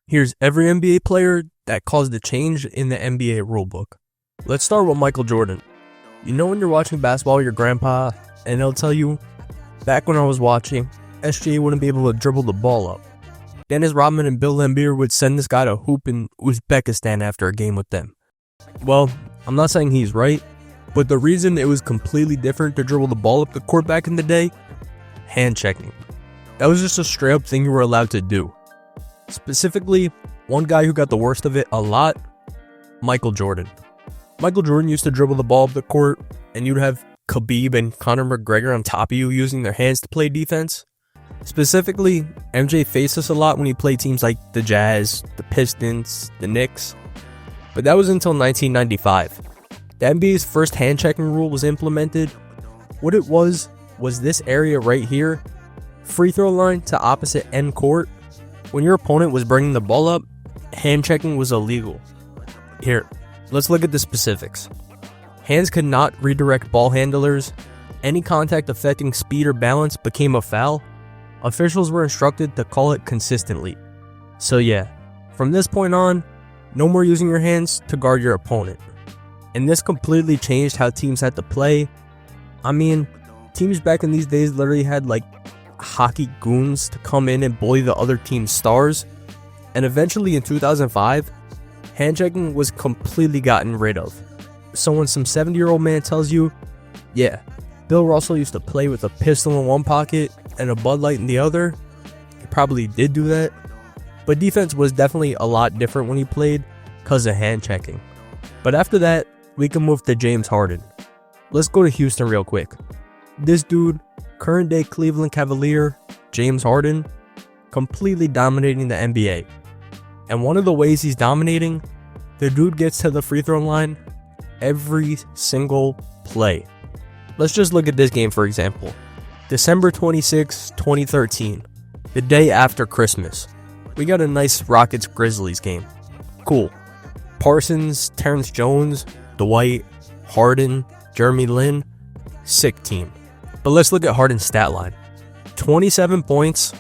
Here's every NBA player that caused a change in the NBA rulebook. Let's start with Michael Jordan. You know when you're watching basketball with your grandpa, and they'll tell you, back when I was watching, SGA wouldn't be able to dribble the ball up. Dennis Rodman and Bill Laimbeer would send this guy to hoop in Uzbekistan after a game with them. Well, I'm not saying he's right, but the reason it was completely different to dribble the ball up the court back in the day, hand checking. That was just a straight up thing you were allowed to do. Specifically, one guy who got the worst of it a lot, Michael Jordan. Michael Jordan used to dribble the ball up the court, and you'd have Khabib and Conor McGregor on top of you using their hands to play defense. Specifically, MJ faced this a lot when he played teams like the Jazz, the Pistons, the Knicks. But that was until 1995. The NBA's first hand-checking rule was implemented. What it was this area right here, free throw line to opposite end court. When your opponent was bringing the ball up, hand-checking was illegal. Here, let's look at the specifics. Hands could not redirect ball handlers. Any contact affecting speed or balance became a foul. Officials were instructed to call it consistently. So yeah, from this point on, no more using your hands to guard your opponent. And this completely changed how teams had to play. I mean, teams back in these days literally had like hockey goons to come in and bully the other team's stars. And eventually in 2005, hand-checking was completely gotten rid of. So when some 70-year-old man tells you, yeah, Bill Russell used to play with a pistol in one pocket and a Bud Light in the other, he probably did do that. But defense was definitely a lot different when he played because of hand-checking. But after that, we can move to James Harden. Let's go to Houston real quick. This dude, current day Cleveland Cavalier, James Harden, completely dominating the NBA. And one of the ways he's dominating, the dude gets to the free throw line every single play. Let's just look at this game for example. December 26, 2013, the day after Christmas. We got a nice Rockets-Grizzlies game. Cool. Parsons, Terrence Jones, Dwight, Harden, Jeremy Lin, sick team. But let's look at Harden's stat line. 27 points,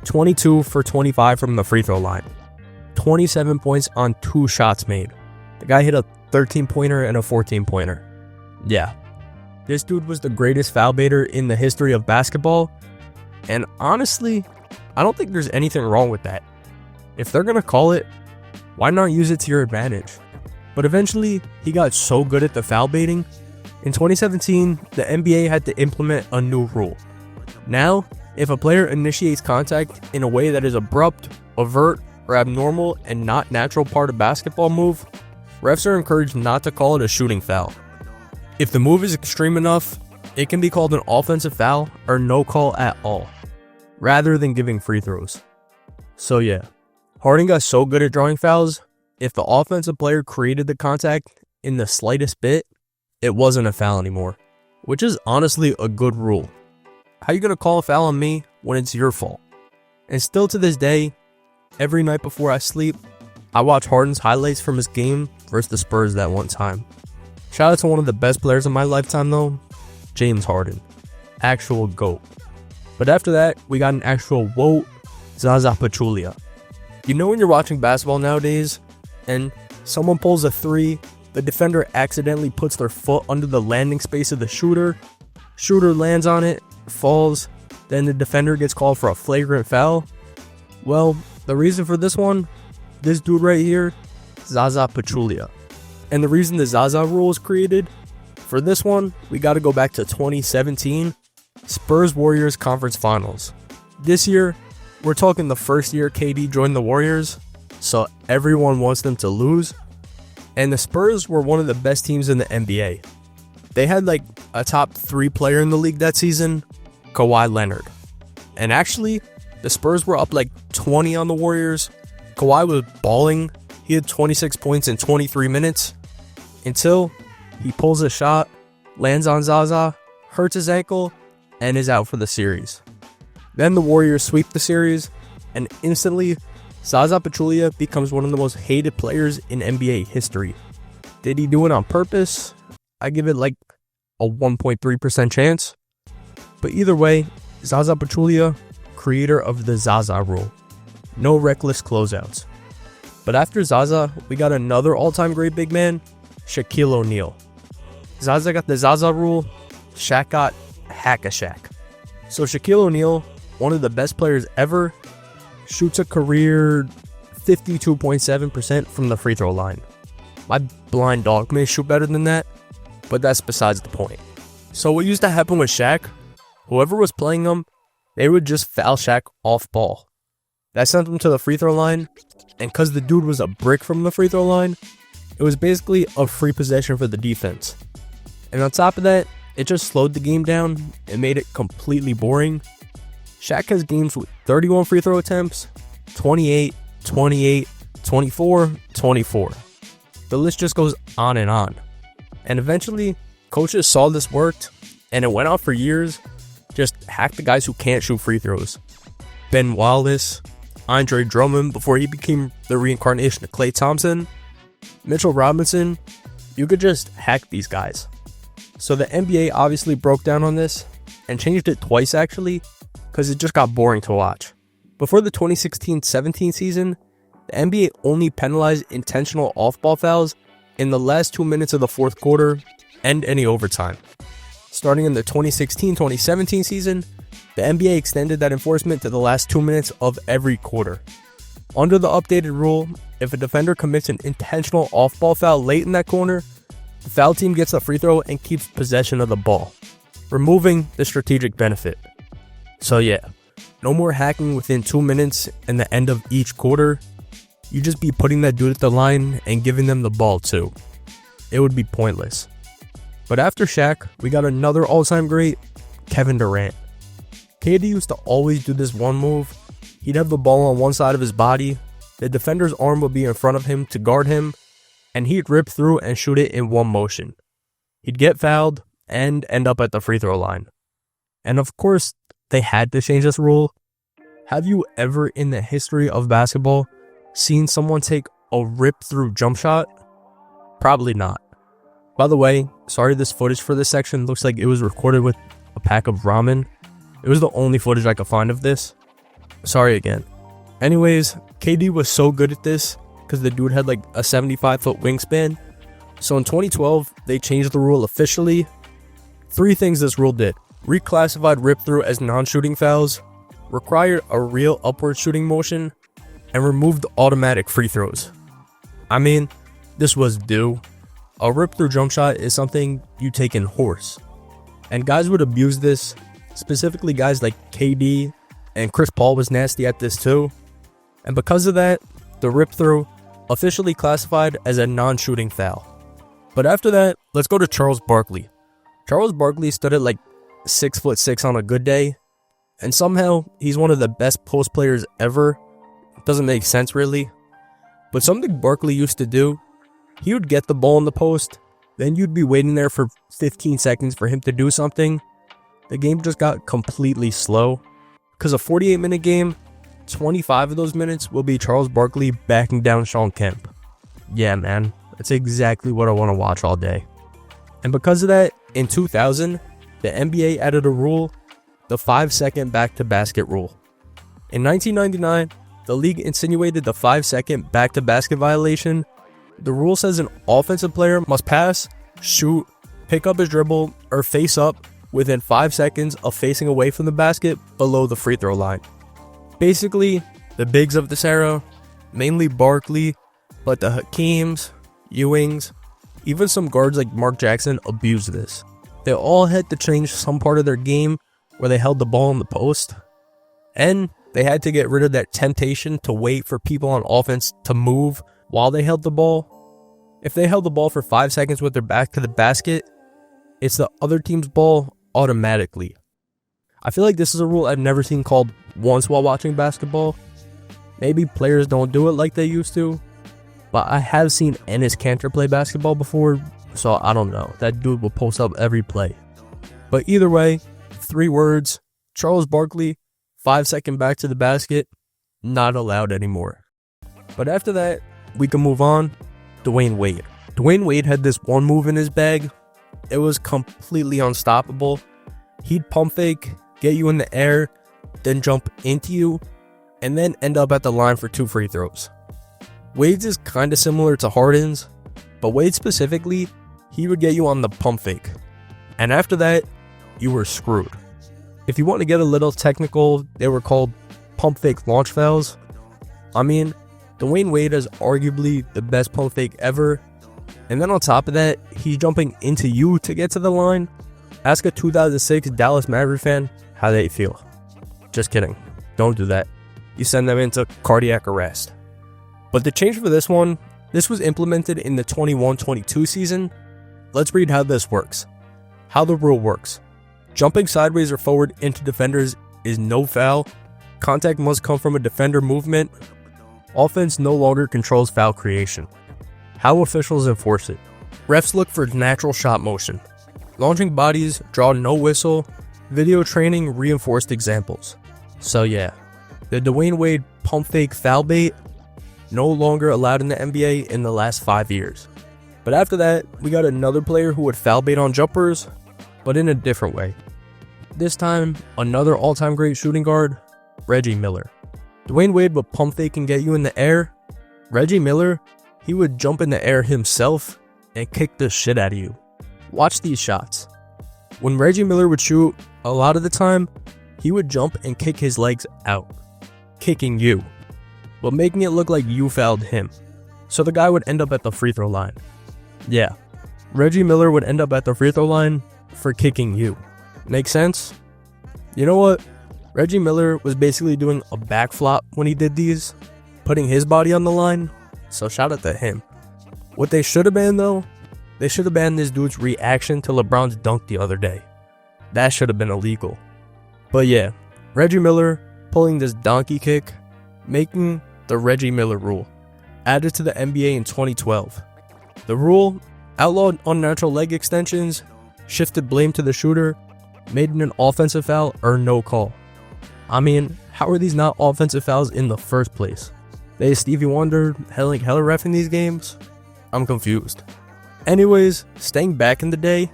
22 for 25 from the free throw line. 27 points on 2 shots made. The guy hit a 13-pointer and a 14-pointer. Yeah. This dude was the greatest foul baiter in the history of basketball. And honestly, I don't think there's anything wrong with that. If they're going to call it, why not use it to your advantage? But eventually, he got so good at the foul baiting. In 2017, the NBA had to implement a new rule. Now, if a player initiates contact in a way that is abrupt, overt, or abnormal and not natural part of basketball move, refs are encouraged not to call it a shooting foul. If the move is extreme enough, it can be called an offensive foul or no call at all, rather than giving free throws. So yeah, Harden got so good at drawing fouls, if the offensive player created the contact in the slightest bit, it wasn't a foul anymore, which is honestly a good rule. How you gonna call a foul on me when it's your fault? And still to this day, every night before I sleep, I watch Harden's highlights from his game versus the Spurs that one time. Shout out to one of the best players of my lifetime though, James Harden. Actual GOAT. But after that, we got an actual WOAT, Zaza Pachulia. You know when you're watching basketball nowadays, and someone pulls a 3, the defender accidentally puts their foot under the landing space of the shooter lands on it, falls, then the defender gets called for a flagrant foul? Well, the reason for this one, this dude right here, Zaza Pachulia. And the reason the Zaza rule was created, for this one, we got to go back to 2017, Spurs-Warriors Conference Finals. This year, we're talking the first year KD joined the Warriors, so everyone wants them to lose. And the Spurs were one of the best teams in the NBA. They had like a top 3 player in the league that season, Kawhi Leonard. And actually, the Spurs were up like 20 on the Warriors. Kawhi was balling. He had 26 points in 23 minutes until he pulls a shot, lands on Zaza, hurts his ankle, and is out for the series. Then the Warriors sweep the series, and instantly, Zaza Pachulia becomes one of the most hated players in NBA history. Did he do it on purpose? I give it like a 1.3% chance. But either way, Zaza Pachulia, creator of the Zaza rule. No reckless closeouts. But after Zaza, we got another all-time great big man, Shaquille O'Neal. Zaza got the Zaza rule, Shaq got Hack-a-Shaq. So Shaquille O'Neal, one of the best players ever, shoots a career 52.7% from the free throw line. My blind dog may shoot better than that, but that's besides the point. So what used to happen with Shaq, whoever was playing him, they would just foul Shaq off ball. That sent him to the free throw line, and because the dude was a brick from the free throw line, it was basically a free possession for the defense. And on top of that, it just slowed the game down and made it completely boring. Shaq has games with 31 free throw attempts, 28, 28, 24, 24. The list just goes on. And eventually, coaches saw this worked, and it went on for years. Just hack the guys who can't shoot free throws. Ben Wallace, Andre Drummond before he became the reincarnation of Klay Thompson, Mitchell Robinson. You could just hack these guys. So the NBA obviously broke down on this and changed it twice actually, because it just got boring to watch. Before the 2016-17 season, the NBA only penalized intentional off-ball fouls in the last 2 minutes of the fourth quarter and any overtime. Starting in the 2016-2017 season, the NBA extended that enforcement to the last 2 minutes of every quarter. Under the updated rule, if a defender commits an intentional off-ball foul late in that corner, the foul team gets a free throw and keeps possession of the ball, removing the strategic benefit. So yeah, no more hacking within 2 minutes and the end of each quarter. You just be putting that dude at the line and giving them the ball too. It would be pointless. But after Shaq, we got another all-time great, Kevin Durant. KD used to always do this one move. He'd have the ball on one side of his body, the defender's arm would be in front of him to guard him, and he'd rip through and shoot it in one motion. He'd get fouled and end up at the free throw line. And of course, they had to change this rule. Have you ever in the history of basketball seen someone take a rip through jump shot? Probably not. By the way, sorry this footage for this section looks like it was recorded with a pack of ramen. It was the only footage I could find of this. Sorry again. Anyways, KD was so good at this because the dude had like a 75-foot wingspan. So in 2012, they changed the rule officially. 3 things this rule did: reclassified rip through as non-shooting fouls, required a real upward shooting motion, and removed automatic free throws. I mean, this was due. A rip through jump shot is something you take in horse, and guys would abuse this, specifically guys like KD, and Chris Paul was nasty at this too. And because of that, the rip through officially classified as a non-shooting foul. But after that, let's go to Charles Barkley. Charles Barkley stood at like 6'6" on a good day, and somehow he's one of the best post players ever. Doesn't make sense really. But something Barkley used to do, he would get the ball in the post, then you'd be waiting there for 15 seconds for him to do something. The game just got completely slow. Because a 48-minute game, 25 of those minutes will be Charles Barkley backing down Shawn Kemp. Yeah, man, that's exactly what I want to watch all day. And because of that, in 2000, the NBA added a rule, the 5-second back-to-basket rule. In 1999, the league insinuated the 5-second back-to-basket violation. The rule says an offensive player must pass, shoot, pick up his dribble, or face up within 5 seconds of facing away from the basket below the free throw line. Basically, the bigs of this era, mainly Barkley, but the Hakeems, Ewings, even some guards like Mark Jackson abused this. They all had to change some part of their game where they held the ball in the post, and they had to get rid of that temptation to wait for people on offense to move while they held the ball. If they held the ball for 5 seconds with their back to the basket, it's the other team's ball automatically. I feel like this is a rule I've never seen called once while watching basketball. Maybe players don't do it like they used to, but I have seen Enes Kanter play basketball before, so I don't know. That dude will post up every play. But either way, 3 words: Charles Barkley, 5-second back to the basket, not allowed anymore. But after that, we can move on. Dwyane Wade. Dwyane Wade had this one move in his bag. It was completely unstoppable. He'd pump fake, get you in the air, then jump into you, and then end up at the line for 2 free throws. Wade's is kinda similar to Harden's, but Wade specifically, he would get you on the pump fake. And after that, you were screwed. If you want to get a little technical, they were called pump fake launch fouls. I mean, Dwyane Wade is arguably the best pump fake ever. And then on top of that, he's jumping into you to get to the line. Ask a 2006 Dallas Maverick fan how they feel. Just kidding. Don't do that. You send them into cardiac arrest. But the change for this one, this was implemented in the 21-22 season. Let's read how this works. How the rule works. Jumping sideways or forward into defenders is no foul. Contact must come from a defender movement. Offense no longer controls foul creation. How officials enforce it. Refs look for natural shot motion. Launching bodies draw no whistle. Video training reinforced examples. So yeah, the Dwyane Wade pump fake foul bait no longer allowed in the NBA in the last 5 years. But after that, we got another player who would foul bait on jumpers, but in a different way. This time, another all-time great shooting guard, Reggie Miller. Dwyane Wade would pump fake and get you in the air. Reggie Miller, he would jump in the air himself and kick the shit out of you. Watch these shots. When Reggie Miller would shoot, a lot of the time, he would jump and kick his legs out, kicking you, but making it look like you fouled him. So the guy would end up at the free throw line. Yeah, Reggie Miller would end up at the free throw line for kicking you. Make sense? You know what? Reggie Miller was basically doing a backflop when he did these, putting his body on the line, so shout out to him. What they should have banned though, they should have banned this dude's reaction to LeBron's dunk the other day. That should have been illegal. But yeah, Reggie Miller pulling this donkey kick, making the Reggie Miller rule, added to the NBA in 2012. The rule outlawed unnatural leg extensions, shifted blame to the shooter, made it an offensive foul or no call. I mean, how are these not offensive fouls in the first place? They Stevie Wonder, Helen Keller ref in these games? I'm confused. Anyways, staying back in the day,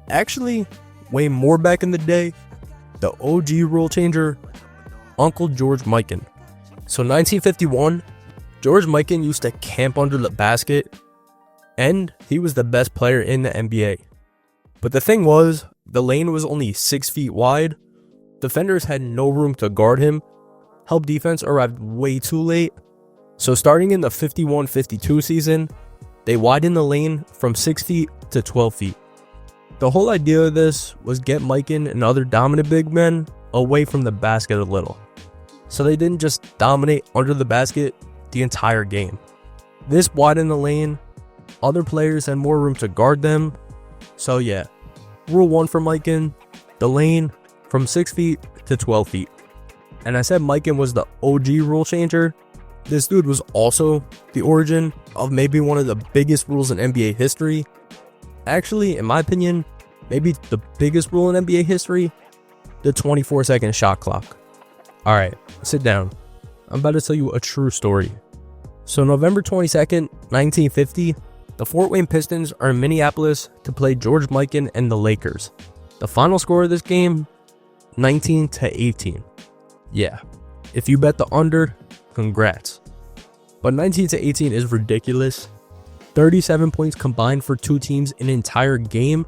actually way more back in the day, the OG rule changer, Uncle George Mikan. So 1951, George Mikan used to camp under the basket, and he was the best player in the NBA. But the thing was, the lane was only 6 feet wide, defenders had no room to guard him, help defense arrived way too late, so starting in the 51-52 season, they widened the lane from 6 feet to 12 feet. The whole idea of this was get Mikan and other dominant big men away from the basket a little, so they didn't just dominate under the basket the entire game. This widened the lane, other players had more room to guard them, so yeah, rule 1 for Mikan, the lane from 6 feet to 12 feet. And I said Mikan was the OG rule changer. This dude was also the origin of maybe one of the biggest rules in NBA history. Actually, in my opinion, maybe the biggest rule in NBA history, the 24-second shot clock. Alright, sit down. I'm about to tell you a true story. So November 22nd, 1950, the Fort Wayne Pistons are in Minneapolis to play George Mikan and the Lakers. The final score of this game, 19-18. Yeah, if you bet the under, congrats. But 19-18 is ridiculous. 37 points combined for two teams in an entire game.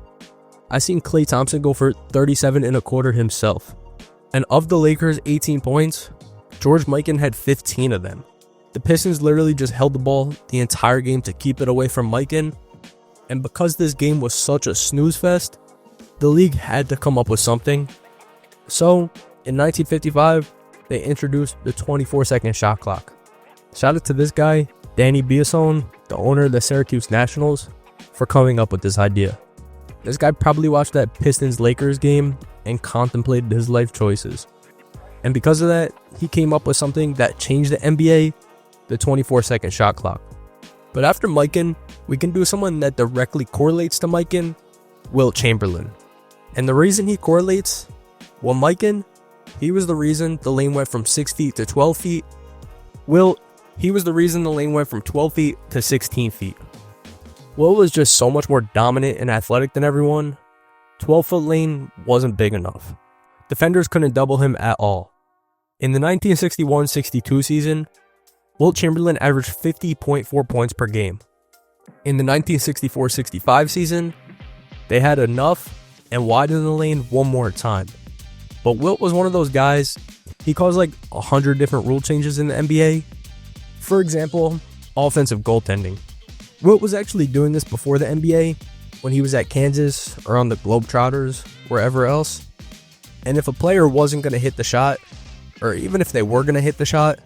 I seen Klay Thompson go for 37 and a quarter himself. And of the Lakers' 18 points, George Mikan had 15 of them. The Pistons literally just held the ball the entire game to keep it away from Mikan. And because this game was such a snooze fest, the league had to come up with something. So, in 1955, they introduced the 24-second shot clock. Shout out to this guy, Danny Biasone, the owner of the Syracuse Nationals, for coming up with this idea. This guy probably watched that Pistons-Lakers game and contemplated his life choices. And because of that, he came up with something that changed the NBA, the 24-second shot clock. But after Mikan, we can do someone that directly correlates to Mikan, Wilt Chamberlain. And the reason he correlates, well, Mikan, he was the reason the lane went from 6 feet to 12 feet. Wilt, he was the reason the lane went from 12 feet to 16 feet. Wilt was just so much more dominant and athletic than everyone. 12-foot lane wasn't big enough. Defenders couldn't double him at all. In the 1961-62 season, Wilt Chamberlain averaged 50.4 points per game. In the 1964-65 season, they had enough and widened the lane one more time. But Wilt was one of those guys, he caused like 100 different rule changes in the NBA. For example, offensive goaltending. Wilt was actually doing this before the NBA, when he was at Kansas or on the Globetrotters, wherever else. And if a player wasn't going to hit the shot, or even if they were going to hit the shot,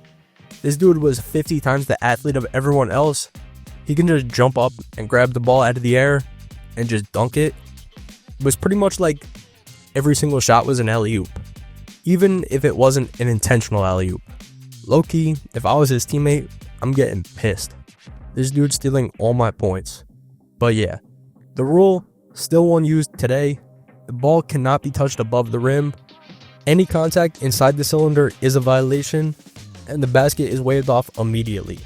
this dude was 50 times the athlete of everyone else. He can just jump up and grab the ball out of the air and just dunk it. It was pretty much like every single shot was an alley-oop, even if it wasn't an intentional alley-oop. Low-key, if I was his teammate, I'm getting pissed. This dude's stealing all my points. But yeah, the rule, still one used today, the ball cannot be touched above the rim. Any contact inside the cylinder is a violation, and the basket is waved off immediately.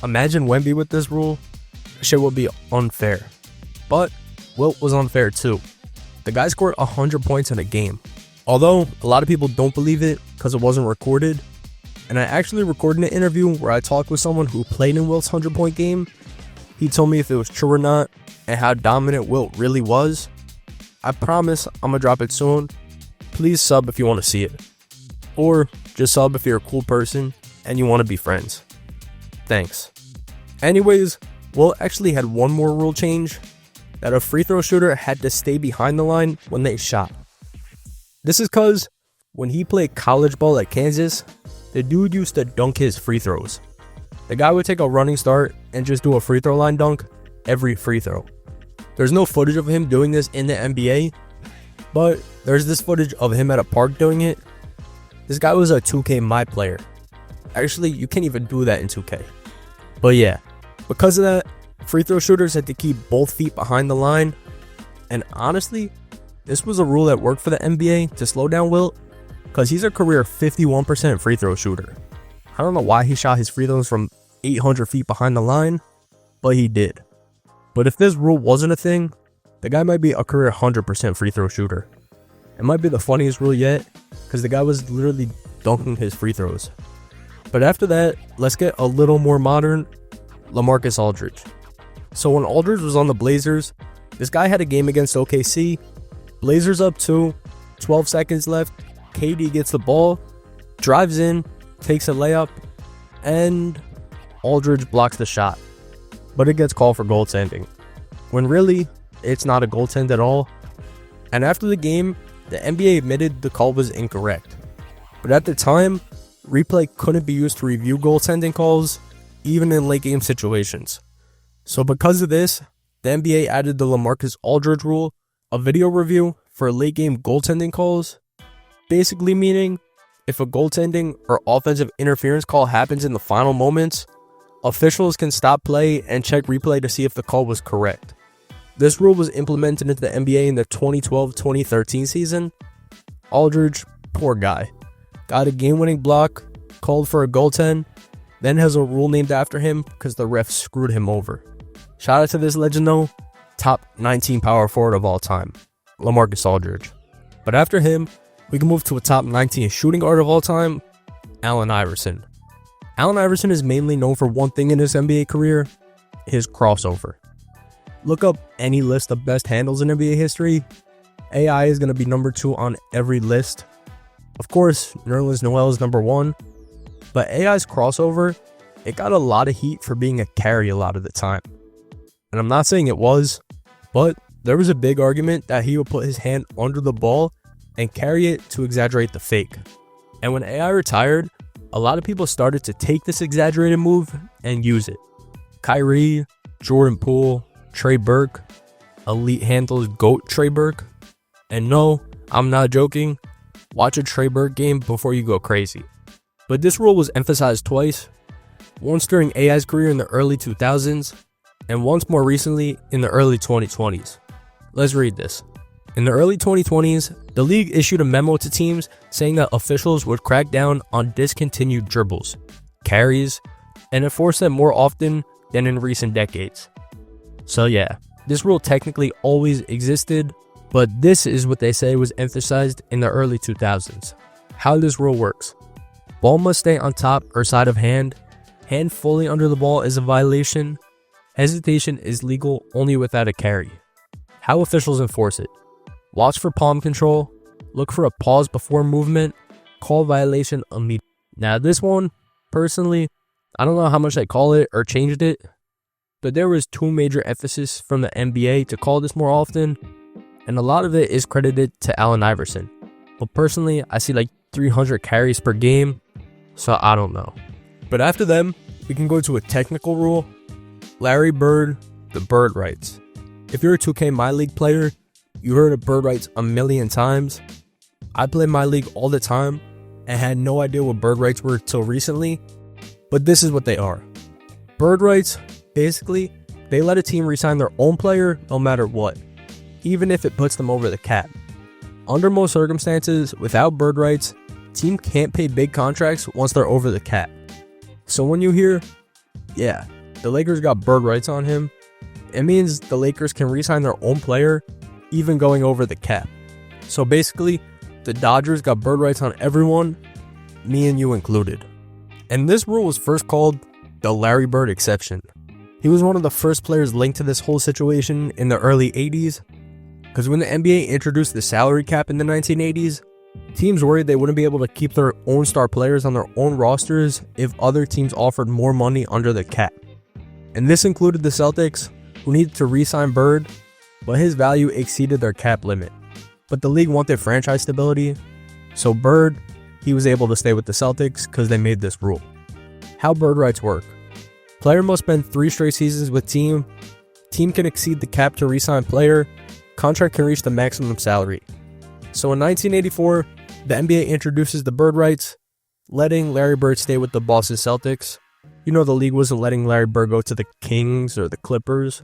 Imagine Wemby with this rule, shit would be unfair. But Wilt was unfair too. The guy scored 100 points in a game. Although, a lot of people don't believe it because it wasn't recorded. And I actually recorded an interview where I talked with someone who played in Wilt's 100-point game. He told me if it was true or not, and how dominant Wilt really was. I promise I'm gonna drop it soon. Please sub if you want to see it. Or just sub if you're a cool person and you want to be friends. Thanks. Anyways, Wilt actually had one more rule change, that a free throw shooter had to stay behind the line when they shot. This is because when he played college ball at Kansas, the dude used to dunk his free throws. The guy would take a running start and just do a free throw line dunk every free throw. There's no footage of him doing this in the NBA, but there's this footage of him at a park doing it. This guy was a 2K My player. Actually, you can't even do that in 2K. But yeah, because of that, free throw shooters had to keep both feet behind the line. And honestly, this was a rule that worked for the NBA to slow down Wilt, because he's a career 51% free throw shooter. I don't know why he shot his free throws from 800 feet behind the line, but he did. But if this rule wasn't a thing, the guy might be a career 100% free throw shooter. It might be the funniest rule yet, because the guy was literally dunking his free throws. But after that, let's get a little more modern. LaMarcus Aldridge. So when Aldridge was on the Blazers, this guy had a game against OKC. Blazers up 2, 12 seconds left. KD gets the ball, drives in, takes a layup, and Aldridge blocks the shot. But it gets called for goaltending, when really, it's not a goaltend at all. And after the game, the NBA admitted the call was incorrect. But at the time, replay couldn't be used to review goaltending calls, even in late game situations. So because of this, the NBA added the LaMarcus Aldridge rule, a video review for late game goaltending calls, basically meaning if a goaltending or offensive interference call happens in the final moments, officials can stop play and check replay to see if the call was correct. This rule was implemented into the NBA in the 2012-2013 season. Aldridge, poor guy, got a game-winning block, called for a goaltend, then has a rule named after him because the ref screwed him over. Shout out to this legend though, top 19 power forward of all time, LaMarcus Aldridge. But after him, we can move to a top 19 shooting guard of all time, Allen Iverson. Allen Iverson is mainly known for one thing in his NBA career, his crossover. Look up any list of best handles in NBA history. AI is going to be number 2 on every list. Of course, Nerlens Noel is number 1. But AI's crossover, it got a lot of heat for being a carry a lot of the time. And I'm not saying it was, but there was a big argument that he would put his hand under the ball and carry it to exaggerate the fake. And when AI retired, a lot of people started to take this exaggerated move and use it. Kyrie, Jordan Poole, Trey Burke, elite handles GOAT Trey Burke. And no, I'm not joking. Watch a Trey Burke game before you go crazy. But this rule was emphasized twice, once during AI's career in the early 2000s, and once more recently in the early 2020s. Let's read this. In the early 2020s, the league issued a memo to teams saying that officials would crack down on discontinued dribbles, carries, and enforce them more often than in recent decades. So yeah, this rule technically always existed, but this is what they say was emphasized in the early 2000s. How this rule works. Ball must stay on top or side of hand, Hand fully under the ball is a violation. Hesitation is legal only without a carry. How officials enforce it. Watch for palm control. Look for a pause before movement. Call violation immediately. Now this one, personally, I don't know how much I call it or changed it, but there was two major emphasis from the NBA to call this more often, and a lot of it is credited to Allen Iverson. But personally, I see like 300 carries per game, so I don't know. But after them, we can go to a technical rule. Larry Bird, the bird rights. If you're a 2K My League player, you heard of bird rights a million times. I play My League all the time and had no idea what bird rights were till recently, but this is what they are. Bird rights, basically, they let a team re-sign their own player no matter what, even if it puts them over the cap. Under most circumstances, without bird rights, team can't pay big contracts once they're over the cap. So when you hear, yeah, the Lakers got bird rights on him, it means the Lakers can re-sign their own player, even going over the cap. So basically, the Dodgers got bird rights on everyone, me and you included. And this rule was first called the Larry Bird exception. He was one of the first players linked to this whole situation in the early 80s, because when the NBA introduced the salary cap in the 1980s, teams worried they wouldn't be able to keep their own star players on their own rosters if other teams offered more money under the cap. And this included the Celtics, who needed to re-sign Bird, but his value exceeded their cap limit. But the league wanted franchise stability, so Bird, he was able to stay with the Celtics because they made this rule. How bird rights work. Player must spend 3 straight seasons with team. Team can exceed the cap to re-sign player. Contract can reach the maximum salary. So in 1984, the NBA introduces the bird rights, letting Larry Bird stay with the Boston Celtics. You know, the league wasn't letting Larry Bird go to the Kings or the Clippers.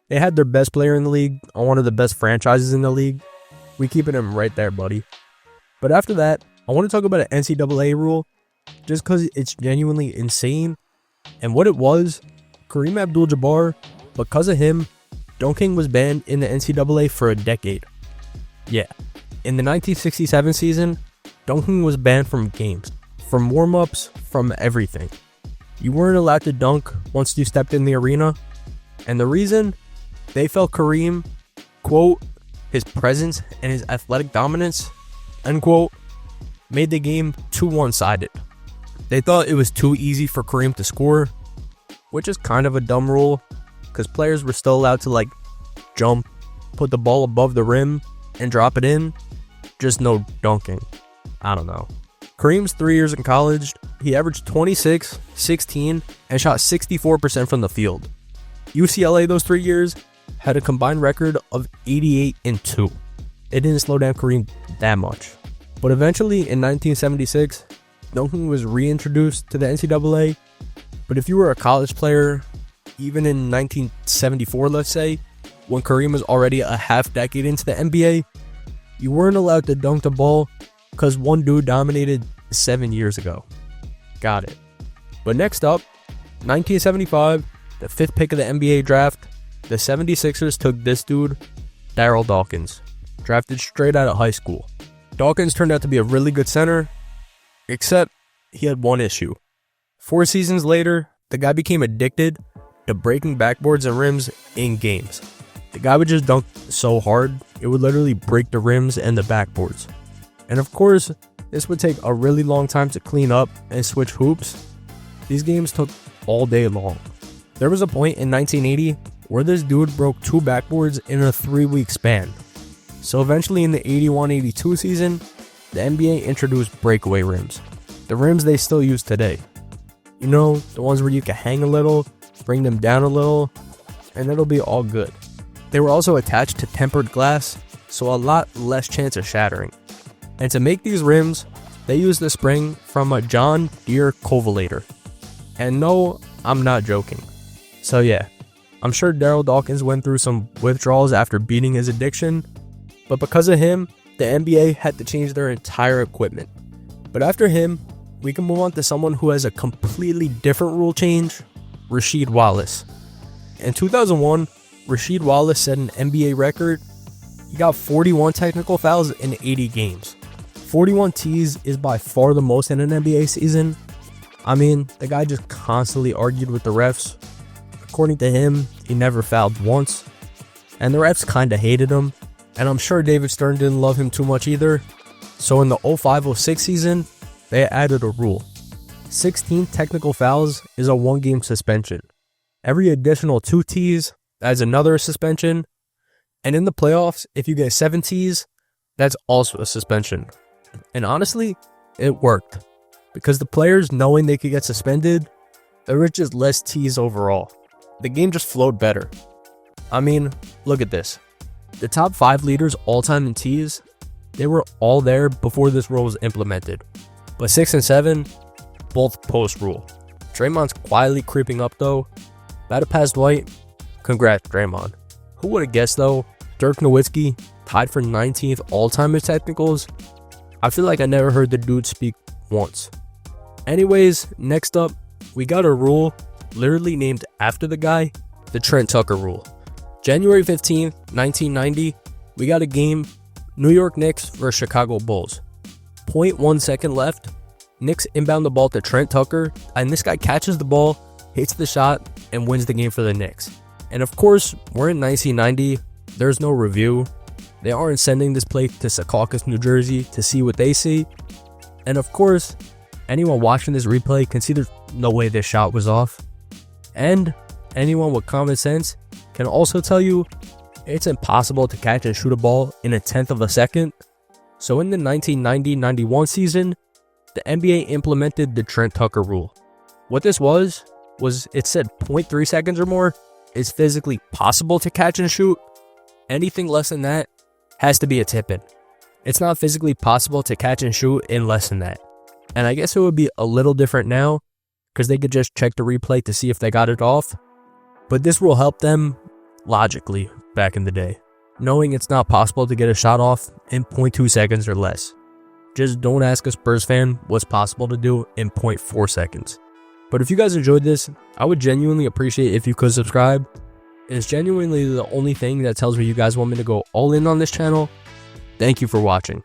They had their best player in the league on one of the best franchises in the league. We keeping him right there, buddy. But after that, I want to talk about an NCAA rule just because it's genuinely insane. And what it was, Kareem Abdul-Jabbar, because of him, dunking was banned in the NCAA for a decade. Yeah, in the 1967 season, dunking was banned from games, from warm-ups, from everything. You weren't allowed to dunk once you stepped in the arena. And the reason, they felt Kareem, quote, his presence and his athletic dominance, end quote, made the game too one-sided. They thought it was too easy for Kareem to score, which is kind of a dumb rule, because players were still allowed to like jump, put the ball above the rim, and drop it in, just no dunking. I don't know. Kareem's 3 years in college, he averaged 26, 16, and shot 64% from the field. UCLA those 3 years had a combined record of 88-2. It didn't slow down Kareem that much. But eventually, in 1976, dunking was reintroduced to the NCAA. But if you were a college player, even in 1974, let's say, when Kareem was already a half decade into the NBA, you weren't allowed to dunk the ball because one dude dominated 7 years ago. Got it. But next up, 1975, the 5th pick of the NBA draft, the 76ers took this dude, Darryl Dawkins, drafted straight out of high school. Dawkins turned out to be a really good center, except he had one issue. 4 seasons later, the guy became addicted to breaking backboards and rims in games. The guy would just dunk so hard, it would literally break the rims and the backboards. And of course, this would take a really long time to clean up and switch hoops. These games took all day long. There was a point in 1980 where this dude broke 2 backboards in a 3-week span. So eventually in the 81-82 season, the NBA introduced breakaway rims. The rims they still use today. You know, the ones where you can hang a little, bring them down a little, and it'll be all good. They were also attached to tempered glass, so a lot less chance of shattering. And to make these rims, they used a spring from a John Deere Covelator. And no, I'm not joking. So yeah, I'm sure Darryl Dawkins went through some withdrawals after beating his addiction, but because of him, the NBA had to change their entire equipment. But after him, we can move on to someone who has a completely different rule change, Rasheed Wallace. In 2001, Rasheed Wallace set an NBA record. He got 41 technical fouls in 80 games. 41 Ts is by far the most in an NBA season. I mean, the guy just constantly argued with the refs. According to him, he never fouled once, and the refs kinda hated him, and I'm sure David Stern didn't love him too much either. So in the 05-06 season, they added a rule. 16 technical fouls is a 1-game suspension. Every additional 2 Ts, that's another suspension. And in the playoffs, if you get 7 Ts, that's also a suspension. And honestly, it worked. Because the players, knowing they could get suspended, there was just less Ts overall. The game just flowed better. I mean, look at this. The top 5 leaders all time in Ts, they were all there before this rule was implemented. But 6 and 7, both post-rule. Draymond's quietly creeping up though. About to pass Dwight. Congrats, Draymond. Who would have guessed though? Dirk Nowitzki tied for 19th all-time in technicals. I feel like I never heard the dude speak once. Anyways, next up, we got a rule literally named after the guy, the Trent Tucker rule. January 15th, 1990, we got a game, New York Knicks versus Chicago Bulls. 0.1 second left, Knicks inbound the ball to Trent Tucker, and this guy catches the ball, hits the shot, and wins the game for the Knicks. And of course, we're in 1990, there's no review. They aren't sending this play to Secaucus, New Jersey to see what they see. And of course, anyone watching this replay can see there's no way this shot was off. And anyone with common sense can also tell you it's impossible to catch and shoot a ball in a 1/10 of a second. So in the 1990-91 season, the NBA implemented the Trent Tucker rule. What this was it said 0.3 seconds or more is physically possible to catch and shoot. Anything less than that has to be a tip-in. It's not physically possible to catch and shoot in less than that. And I guess it would be a little different now because they could just check the replay to see if they got it off. But this will help them logically back in the day, knowing it's not possible to get a shot off in 0.2 seconds or less. Just don't ask a Spurs fan what's possible to do in 0.4 seconds. But if you guys enjoyed this, I would genuinely appreciate if you could subscribe. It's genuinely the only thing that tells me you guys want me to go all in on this channel. Thank you for watching.